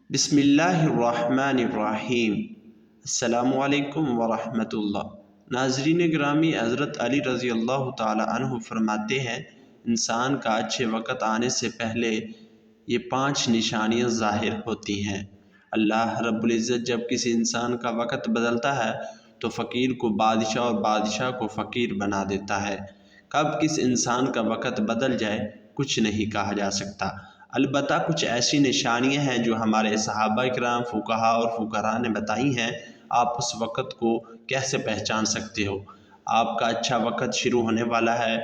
بسم اللہ الرحمن الرحیم۔ السلام علیکم ورحمۃ اللہ۔ ناظرین گرامی، حضرت علی رضی اللہ تعالی عنہ فرماتے ہیں، انسان کا اچھے وقت آنے سے پہلے یہ 5 نشانیاں ظاہر ہوتی ہیں۔ اللہ رب العزت جب کسی انسان کا وقت بدلتا ہے تو فقیر کو بادشاہ اور بادشاہ کو فقیر بنا دیتا ہے۔ کب کس انسان کا وقت بدل جائے کچھ نہیں کہا جا سکتا، البتہ کچھ ایسی نشانیاں ہیں جو ہمارے صحابہ کرام، فقہا اور فقراء نے بتائی ہیں۔ آپ اس وقت کو کیسے پہچان سکتے ہو؟ آپ کا اچھا وقت شروع ہونے والا ہے،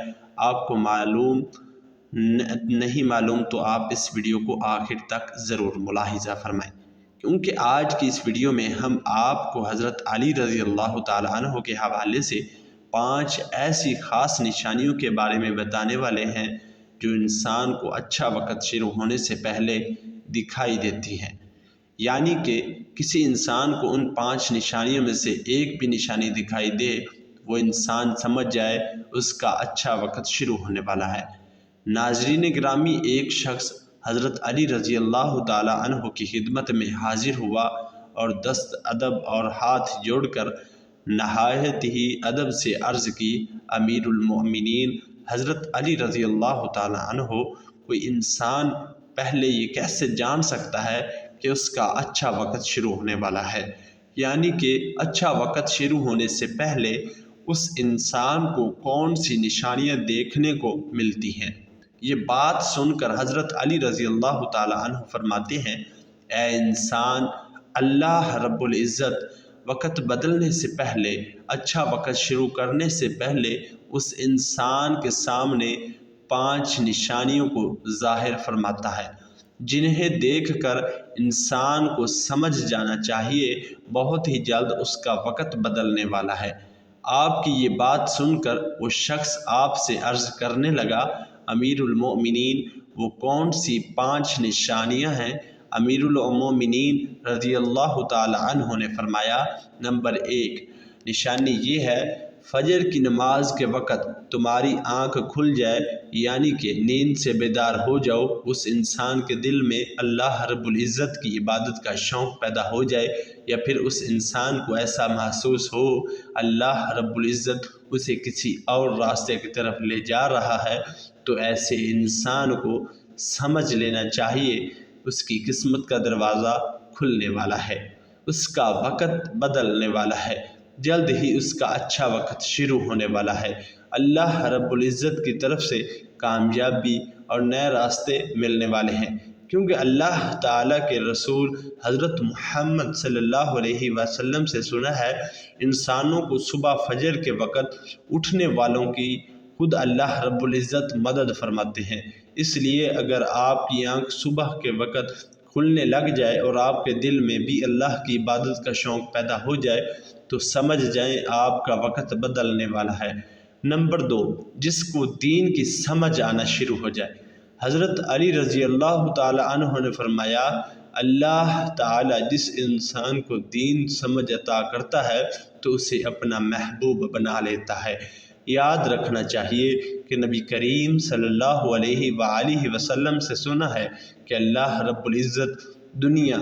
آپ کو نہیں معلوم تو آپ اس ویڈیو کو آخر تک ضرور ملاحظہ فرمائیں، کیونکہ آج کی اس ویڈیو میں ہم آپ کو حضرت علی رضی اللہ تعالی عنہ کے حوالے سے 5 ایسی خاص نشانیوں کے بارے میں بتانے والے ہیں جو انسان کو اچھا وقت شروع ہونے سے پہلے دکھائی دیتی ہیں۔ یعنی کہ کسی انسان کو ان 5 نشانیوں میں سے ایک بھی نشانی دکھائی دے، وہ انسان سمجھ جائے اس کا اچھا وقت شروع ہونے والا ہے۔ ناظرین گرامی، ایک شخص حضرت علی رضی اللہ تعالی عنہ کی خدمت میں حاضر ہوا اور دست ادب اور ہاتھ جوڑ کر نہایت ہی ادب سے عرض کی، امیر المؤمنین حضرت علی رضی اللہ تعالی عنہ، کوئی انسان پہلے یہ کیسے جان سکتا ہے کہ اس کا اچھا وقت شروع ہونے والا ہے؟ یعنی کہ اچھا وقت شروع ہونے سے پہلے اس انسان کو کون سی نشانیاں دیکھنے کو ملتی ہیں؟ یہ بات سن کر حضرت علی رضی اللہ تعالی عنہ فرماتے ہیں، اے انسان، اللہ رب العزت وقت بدلنے سے پہلے، اچھا وقت شروع کرنے سے پہلے اس انسان کے سامنے 5 نشانیوں کو ظاہر فرماتا ہے، جنہیں دیکھ کر انسان کو سمجھ جانا چاہیے بہت ہی جلد اس کا وقت بدلنے والا ہے۔ آپ کی یہ بات سن کر وہ شخص آپ سے عرض کرنے لگا، امیر المؤمنین وہ کون سی 5 نشانیاں ہیں؟ امیر المؤمنین رضی اللہ تعالی عنہ نے فرمایا، نمبر 1 نشانی یہ ہے، فجر کی نماز کے وقت تمہاری آنکھ کھل جائے، یعنی کہ نیند سے بیدار ہو جاؤ، اس انسان کے دل میں اللہ رب العزت کی عبادت کا شوق پیدا ہو جائے، یا پھر اس انسان کو ایسا محسوس ہو اللہ رب العزت اسے کسی اور راستے کی طرف لے جا رہا ہے، تو ایسے انسان کو سمجھ لینا چاہیے اس کی قسمت کا دروازہ کھلنے والا ہے، اس کا وقت بدلنے والا ہے، جلد ہی اس کا اچھا وقت شروع ہونے والا ہے، اللہ رب العزت کی طرف سے کامیابی اور نئے راستے ملنے والے ہیں۔ کیونکہ اللہ تعالیٰ کے رسول حضرت محمد صلی اللہ علیہ وسلم سے سنا ہے، انسانوں کو صبح فجر کے وقت اٹھنے والوں کی خود اللہ رب العزت مدد فرماتے ہیں۔ اس لیے اگر آپ کی آنکھ صبح کے وقت کھلنے لگ جائے اور آپ کے دل میں بھی اللہ کی عبادت کا شوق پیدا ہو جائے تو سمجھ جائیں آپ کا وقت بدلنے والا ہے۔ نمبر 2 جس کو دین کی سمجھ آنا شروع ہو جائے۔ حضرت علی رضی اللہ تعالی عنہ نے فرمایا، اللہ تعالی جس انسان کو دین سمجھ عطا کرتا ہے تو اسے اپنا محبوب بنا لیتا ہے۔ یاد رکھنا چاہیے کہ نبی کریم صلی اللہ علیہ وآلہ وسلم سے سنا ہے کہ اللہ رب العزت دنیا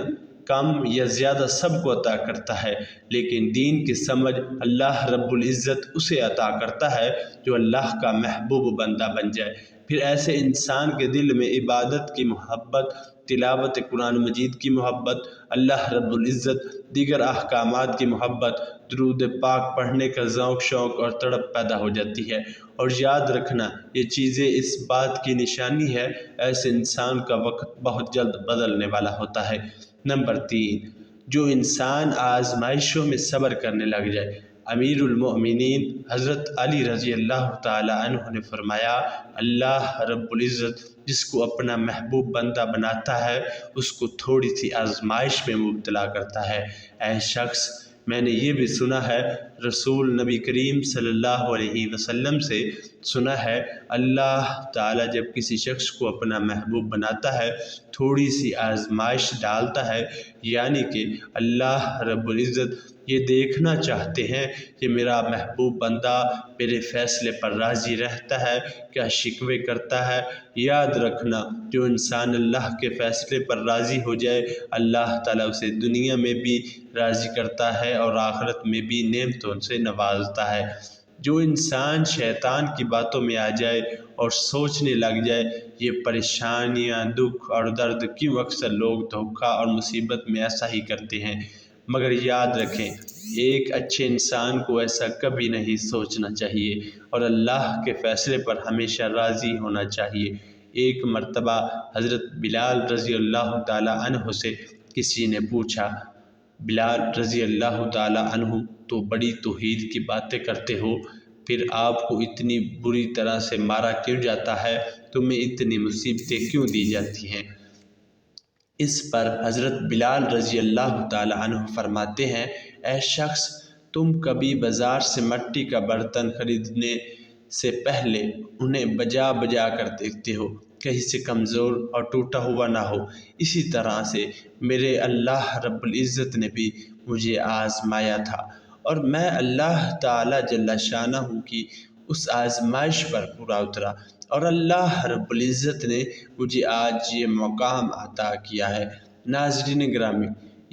کم یا زیادہ سب کو عطا کرتا ہے، لیکن دین کی سمجھ اللہ رب العزت اسے عطا کرتا ہے جو اللہ کا محبوب بندہ بن جائے۔ پھر ایسے انسان کے دل میں عبادت کی محبت، تلاوت قرآن مجید کی محبت، اللہ رب العزت دیگر احکامات کی محبت، درود پاک پڑھنے کا ذوق شوق اور تڑپ پیدا ہو جاتی ہے۔ اور یاد رکھنا یہ چیزیں اس بات کی نشانی ہے، ایسے انسان کا وقت بہت جلد بدلنے والا ہوتا ہے۔ نمبر 3 جو انسان آزمائشوں میں صبر کرنے لگ جائے۔ امیر المؤمنین حضرت علی رضی اللہ تعالی عنہ نے فرمایا، اللہ رب العزت جس کو اپنا محبوب بندہ بناتا ہے اس کو تھوڑی سی آزمائش میں مبتلا کرتا ہے۔ اے شخص، میں نے یہ بھی سنا ہے رسول نبی کریم صلی اللہ علیہ وسلم سے سنا ہے اللہ تعالیٰ جب کسی شخص کو اپنا محبوب بناتا ہے تھوڑی سی آزمائش ڈالتا ہے، یعنی کہ اللہ رب العزت یہ دیکھنا چاہتے ہیں کہ میرا محبوب بندہ میرے فیصلے پر راضی رہتا ہے کیا شکوے کرتا ہے۔ یاد رکھنا جو انسان اللہ کے فیصلے پر راضی ہو جائے اللہ تعالیٰ اسے دنیا میں بھی راضی کرتا ہے اور آخرت میں بھی نعمتوں سے نوازتا ہے۔ جو انسان شیطان کی باتوں میں آ جائے اور سوچنے لگ جائے یہ پریشانیاں، دکھ اور درد کیوں اکثر لوگ دھوکہ اور مصیبت میں ایسا ہی کرتے ہیں، مگر یاد رکھیں ایک اچھے انسان کو ایسا کبھی نہیں سوچنا چاہیے اور اللہ کے فیصلے پر ہمیشہ راضی ہونا چاہیے۔ ایک مرتبہ حضرت بلال رضی اللہ تعالیٰ عنہ سے کسی نے پوچھا، بلال رضی اللہ تعالیٰ عنہ تو بڑی توحید کی باتیں کرتے ہو، پھر آپ کو اتنی بری طرح سے مارا کیوں جاتا ہے، تمہیں اتنی مصیبتیں کیوں دی جاتی ہیں؟ اس پر حضرت بلال رضی اللہ تعالیٰ عنہ فرماتے ہیں، اے شخص تم کبھی بازار سے مٹی کا برتن خریدنے سے پہلے انہیں بجا بجا کر دیکھتے ہو، کہیں سے کمزور اور ٹوٹا ہوا نہ ہو۔ اسی طرح سے میرے اللہ رب العزت نے بھی مجھے آزمایا تھا اور میں اللہ تعالیٰ جل شانہ کی اس آزمائش پر پورا اترا اور اللہ رب العزت نے مجھے آج یہ مقام عطا کیا ہے۔ ناظرین گرامی،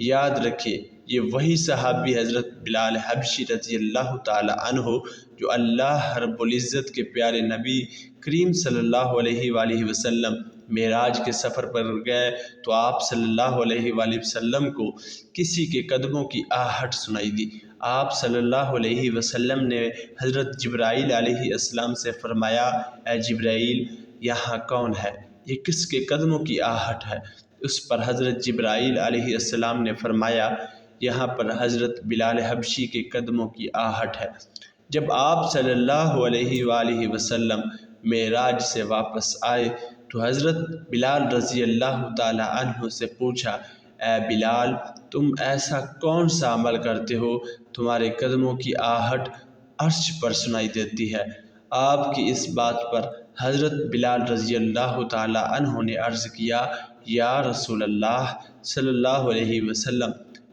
یاد رکھیں یہ وہی صحابی حضرت بلال حبشی رضی اللہ تعالی عنہ جو اللہ رب العزت کے پیارے نبی کریم صلی اللہ علیہ وآلہ وسلم معراج کے سفر پر گئے تو آپ صلی اللہ علیہ وآلہ وسلم کو کسی کے قدموں کی آہٹ سنائی دی۔ آپ صلی اللہ علیہ وسلم نے حضرت جبرائیل علیہ السلام سے فرمایا، اے جبرائیل یہاں کون ہے؟ یہ کس کے قدموں کی آہٹ ہے؟ اس پر حضرت جبرائیل علیہ السلام نے فرمایا، یہاں پر حضرت بلال حبشی کے قدموں کی آہٹ ہے۔ جب آپ صلی اللہ علیہ وآلہ وسلم معراج سے واپس آئے تو حضرت بلال رضی اللہ تعالی عنہ سے پوچھا، اے بلال تم ایسا کون سا عمل کرتے ہو تمہارے قدموں کی آہٹ عرش پر سنائی دیتی ہے؟ آپ کی اس بات پر حضرت بلال رضی اللہ تعالی عنہ نے عرض کیا، یا رسول اللہ صلی اللہ علیہ وسلم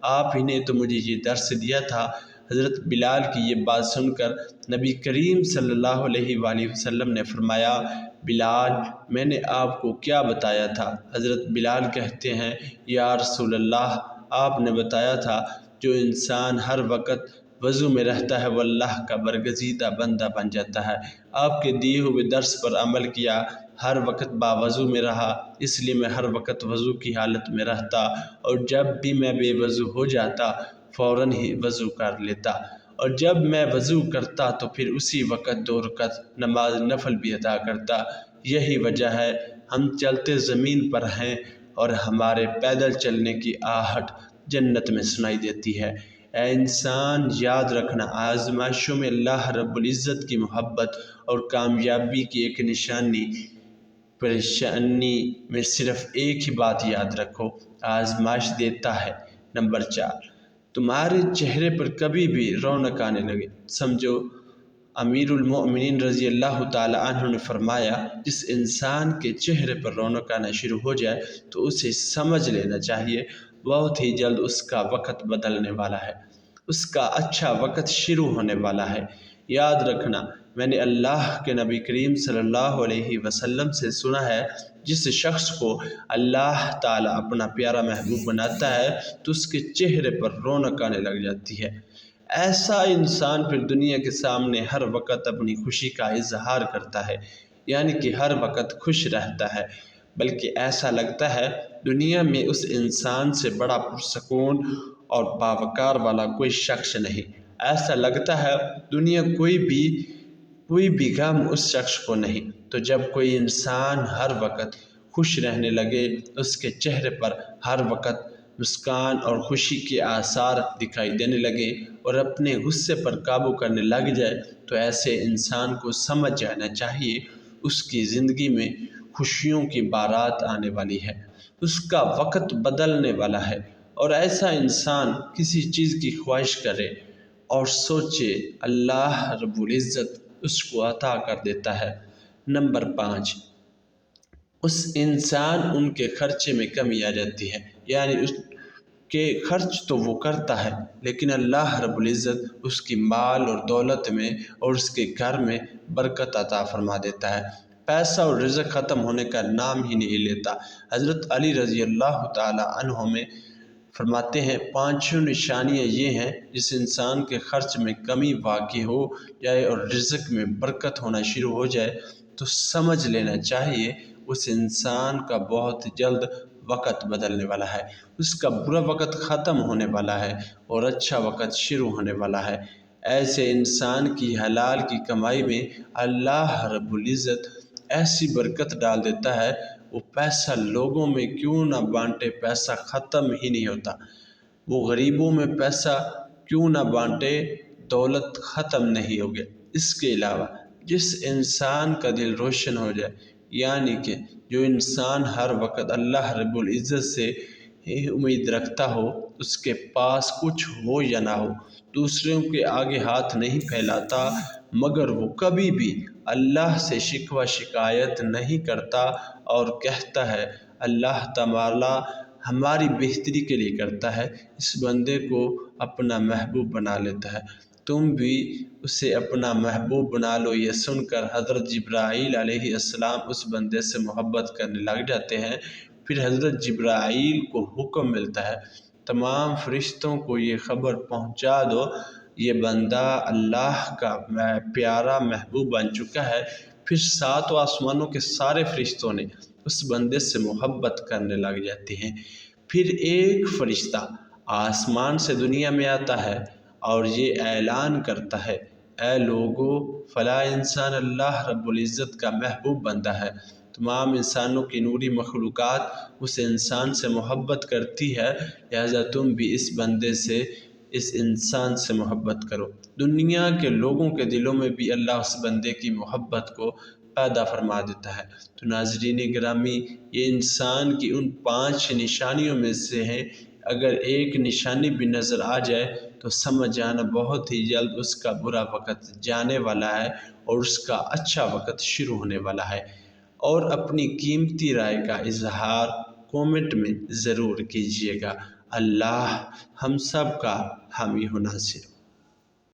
آپ ہی نے تو مجھے یہ درس دیا تھا۔ حضرت بلال کی یہ بات سن کر نبی کریم صلی اللہ علیہ وآلہ وسلم نے فرمایا، بلال میں نے آپ کو کیا بتایا تھا؟ حضرت بلال کہتے ہیں، یا رسول اللہ آپ نے بتایا تھا جو انسان ہر وقت وضو میں رہتا ہے وہ اللہ کا برگزیدہ بندہ بن جاتا ہے۔ آپ کے دیے ہوئے درس پر عمل کیا، ہر وقت باوضو میں رہا، اس لیے میں ہر وقت وضو کی حالت میں رہتا اور جب بھی میں بے وضو ہو جاتا فوراً ہی وضو کر لیتا، اور جب میں وضو کرتا تو پھر اسی وقت 2 رکعت نماز نفل بھی ادا کرتا۔ یہی وجہ ہے ہم چلتے زمین پر ہیں اور ہمارے پیدل چلنے کی آہٹ جنت میں سنائی دیتی ہے۔ اے انسان یاد رکھنا آزمائشوں میں اللہ رب العزت کی محبت اور کامیابی کی ایک نشانی، پریشانی میں صرف ایک ہی بات یاد رکھو، آزمائش دیتا ہے۔ نمبر 4، تمہارے چہرے پر کبھی بھی رونق آنے لگے، سمجھو امیر المؤمنین رضی اللہ تعالی عنہ نے فرمایا، جس انسان کے چہرے پر رونق آنا شروع ہو جائے تو اسے سمجھ لینا چاہیے بہت ہی جلد اس کا وقت بدلنے والا ہے، اس کا اچھا وقت شروع ہونے والا ہے۔ یاد رکھنا میں نے اللہ کے نبی کریم صلی اللہ علیہ وسلم سے سنا ہے، جس شخص کو اللہ تعالیٰ اپنا پیارا محبوب بناتا ہے تو اس کے چہرے پر رونق آنے لگ جاتی ہے۔ ایسا انسان پھر دنیا کے سامنے ہر وقت اپنی خوشی کا اظہار کرتا ہے، یعنی کہ ہر وقت خوش رہتا ہے، بلکہ ایسا لگتا ہے دنیا میں اس انسان سے بڑا پرسکون اور باوقار والا کوئی شخص نہیں۔ ایسا لگتا ہے دنیا کوئی بھی غم اس شخص کو نہیں۔ تو جب کوئی انسان ہر وقت خوش رہنے لگے، اس کے چہرے پر ہر وقت مسکان اور خوشی کے آثار دکھائی دینے لگے اور اپنے غصے پر قابو کرنے لگ جائے تو ایسے انسان کو سمجھ جانا چاہیے اس کی زندگی میں خوشیوں کی بارات آنے والی ہے، اس کا وقت بدلنے والا ہے۔ اور ایسا انسان کسی چیز کی خواہش کرے اور سوچے اللہ رب العزت اس کو عطا کر دیتا ہے۔ نمبر 5، اس انسان ان کے خرچے میں کمی آ جاتی ہے، یعنی اس کے خرچ تو وہ کرتا ہے لیکن اللہ رب العزت اس کی مال اور دولت میں اور اس کے گھر میں برکت عطا فرما دیتا ہے، پیسہ اور رزق ختم ہونے کا نام ہی نہیں لیتا۔ حضرت علی رضی اللہ تعالی عنہ میں فرماتے ہیں 5 نشانیاں یہ ہیں جس انسان کے خرچ میں کمی واقع ہو جائے اور رزق میں برکت ہونا شروع ہو جائے تو سمجھ لینا چاہیے اس انسان کا بہت جلد وقت بدلنے والا ہے، اس کا برا وقت ختم ہونے والا ہے اور اچھا وقت شروع ہونے والا ہے۔ ایسے انسان کی حلال کی کمائی میں اللہ رب العزت ایسی برکت ڈال دیتا ہے، وہ پیسہ لوگوں میں کیوں نہ بانٹے پیسہ ختم ہی نہیں ہوتا، وہ غریبوں میں پیسہ کیوں نہ بانٹے دولت ختم نہیں ہوگی۔ اس کے علاوہ جس انسان کا دل روشن ہو جائے، یعنی کہ جو انسان ہر وقت اللہ رب العزت سے امید رکھتا ہو، اس کے پاس کچھ ہو یا نہ ہو، دوسروں کے آگے ہاتھ نہیں پھیلاتا مگر وہ کبھی بھی اللہ سے شکوہ شکایت نہیں کرتا اور کہتا ہے اللہ تعالی ہماری بہتری کے لیے کرتا ہے، اس بندے کو اپنا محبوب بنا لیتا ہے۔ تم بھی اسے اپنا محبوب بنا لو۔ یہ سن کر حضرت جبرائیل علیہ السلام اس بندے سے محبت کرنے لگ جاتے ہیں۔ پھر حضرت جبرائیل کو حکم ملتا ہے تمام فرشتوں کو یہ خبر پہنچا دو یہ بندہ اللہ کا پیارا محبوب بن چکا ہے۔ پھر 7 آسمانوں کے سارے فرشتوں نے اس بندے سے محبت کرنے لگ جاتے ہیں۔ پھر ایک فرشتہ آسمان سے دنیا میں آتا ہے اور یہ اعلان کرتا ہے اے لوگو فلاں انسان اللہ رب العزت کا محبوب بندہ ہے۔ تمام انسانوں کی نوری مخلوقات اس انسان سے محبت کرتی ہے، لہذا تم بھی اس بندے سے اس انسان سے محبت کرو۔ دنیا کے لوگوں کے دلوں میں بھی اللہ اس بندے کی محبت کو پیدا فرما دیتا ہے۔ تو ناظرین گرامی، یہ انسان کی ان 5 نشانیوں میں سے ہے، اگر ایک نشانی بھی نظر آ جائے تو سمجھ جانا بہت ہی جلد اس کا برا وقت جانے والا ہے اور اس کا اچھا وقت شروع ہونے والا ہے۔ اور اپنی قیمتی رائے کا اظہار کومنٹ میں ضرور کیجیے گا۔ اللہ ہم سب کا حامی و ناصر ہو۔